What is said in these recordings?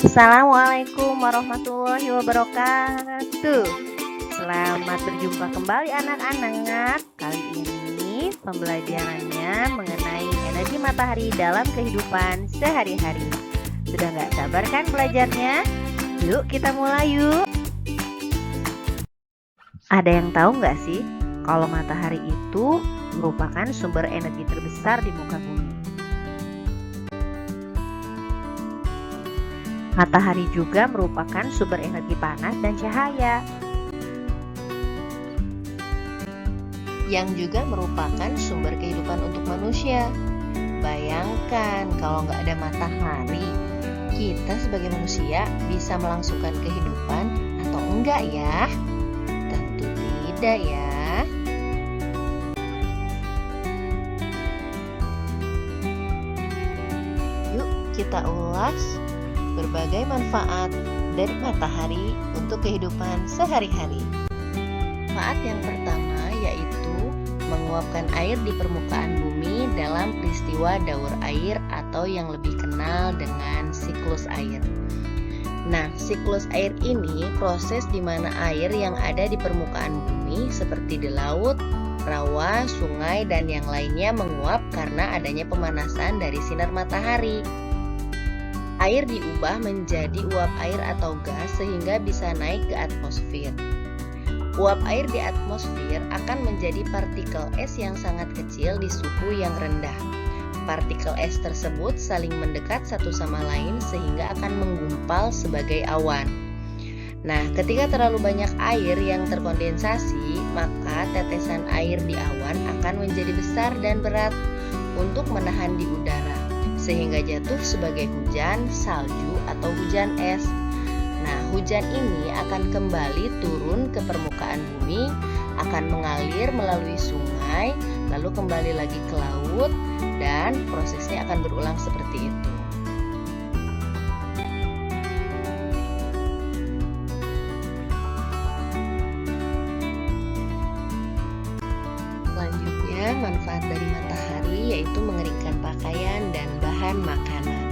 Assalamualaikum warahmatullahi wabarakatuh. Selamat berjumpa kembali anak-anak. Kali ini pembelajarannya mengenai energi matahari dalam kehidupan sehari-hari. Sudah nggak sabar kan belajarnya? Yuk kita mulai yuk. Ada yang tahu nggak sih kalau matahari itu merupakan sumber energi terbesar di muka bumi? Matahari juga merupakan sumber energi panas dan cahaya, yang juga merupakan sumber kehidupan untuk manusia. Bayangkan kalau nggak ada matahari, kita sebagai manusia bisa melangsungkan kehidupan atau enggak ya? Tentu tidak ya. Yuk kita ulas berbagai manfaat dari matahari untuk kehidupan sehari-hari. Manfaat yang pertama yaitu menguapkan air di permukaan bumi dalam peristiwa daur air atau yang lebih kenal dengan siklus air. Nah, siklus air ini proses di mana air yang ada di permukaan bumi seperti di laut, rawa, sungai, dan yang lainnya menguap karena adanya pemanasan dari sinar matahari. Air diubah menjadi uap air atau gas sehingga bisa naik ke atmosfer. Uap air di atmosfer akan menjadi partikel es yang sangat kecil di suhu yang rendah. Partikel es tersebut saling mendekat satu sama lain sehingga akan menggumpal sebagai awan. Nah, ketika terlalu banyak air yang terkondensasi, maka tetesan air di awan akan menjadi besar dan berat untuk menahan di udara, sehingga jatuh sebagai hujan, salju, atau hujan es. Nah, hujan ini akan kembali turun ke permukaan bumi, akan mengalir melalui sungai, lalu kembali lagi ke laut, dan prosesnya akan berulang seperti itu. Selanjutnya, manfaat dari matahari yaitu mengeringkan pakaian dan bahan makanan.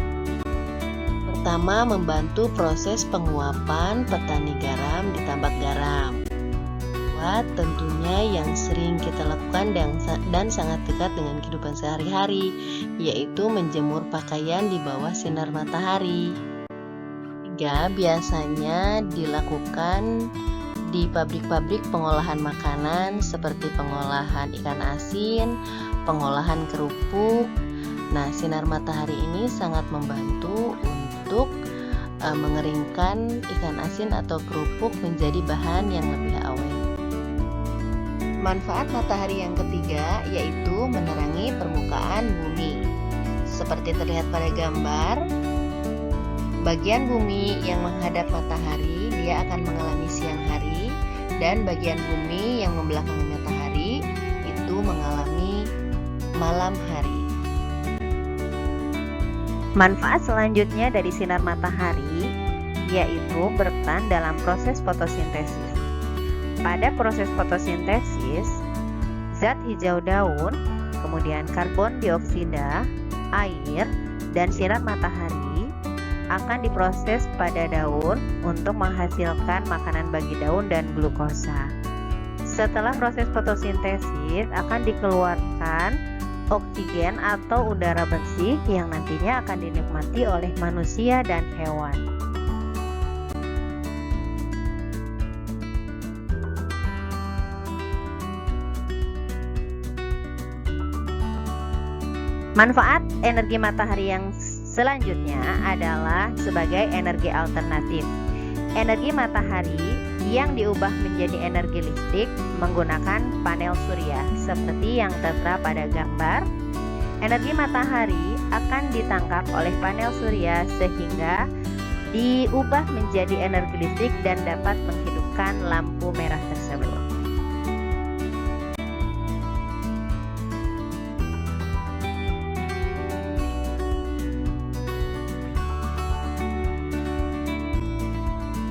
Pertama, membantu proses penguapan petani garam di tambak garam. Kedua, tentunya yang sering kita lakukan dan sangat dekat dengan kehidupan sehari-hari, yaitu menjemur pakaian di bawah sinar matahari. Ketiga, biasanya dilakukan di pabrik-pabrik pengolahan makanan seperti pengolahan ikan asin, pengolahan kerupuk. Nah, sinar matahari ini sangat membantu untuk mengeringkan ikan asin atau kerupuk menjadi bahan yang lebih awet. Manfaat matahari yang ketiga yaitu menerangi permukaan bumi. Seperti terlihat pada gambar, bagian bumi yang menghadap matahari dia akan mengalami siang hari, dan bagian bumi yang membelakangi matahari itu mengalami malam hari. Manfaat selanjutnya dari sinar matahari yaitu berperan dalam proses fotosintesis. Pada proses fotosintesis, zat hijau daun, kemudian karbon dioksida, air, dan sinar matahari akan diproses pada daun untuk menghasilkan makanan bagi daun dan glukosa. Setelah proses fotosintesis akan dikeluarkan oksigen atau udara bersih yang nantinya akan dinikmati oleh manusia dan hewan. Manfaat energi matahari yang selanjutnya adalah sebagai energi alternatif. Energi matahari yang diubah menjadi energi listrik menggunakan panel surya seperti yang tertera pada gambar. Energi matahari akan ditangkap oleh panel surya sehingga diubah menjadi energi listrik dan dapat menghidupkan lampu merah tersebut.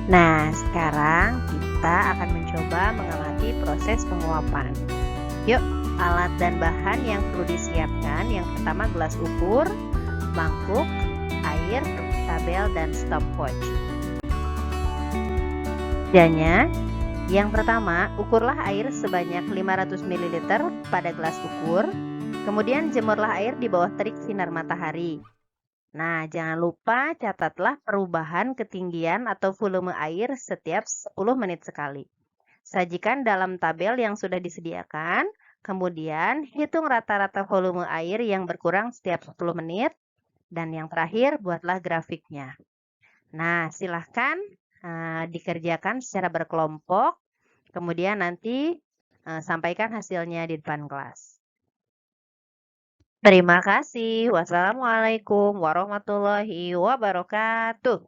Nah, sekarang kita akan mencoba mengamati proses penguapan. Yuk, alat dan bahan yang perlu disiapkan. Yang pertama gelas ukur, mangkuk, air, tabel dan stopwatch. Kerjanya, yang pertama, ukurlah air sebanyak 500 ml pada gelas ukur, kemudian jemurlah air di bawah terik sinar matahari. Nah, jangan lupa catatlah perubahan ketinggian atau volume air setiap 10 menit sekali. Sajikan dalam tabel yang sudah disediakan, kemudian hitung rata-rata volume air yang berkurang setiap 10 menit, dan yang terakhir buatlah grafiknya. Nah, silahkan dikerjakan secara berkelompok, kemudian nanti sampaikan hasilnya di depan kelas. Terima kasih. Wassalamualaikum warahmatullahi wabarakatuh.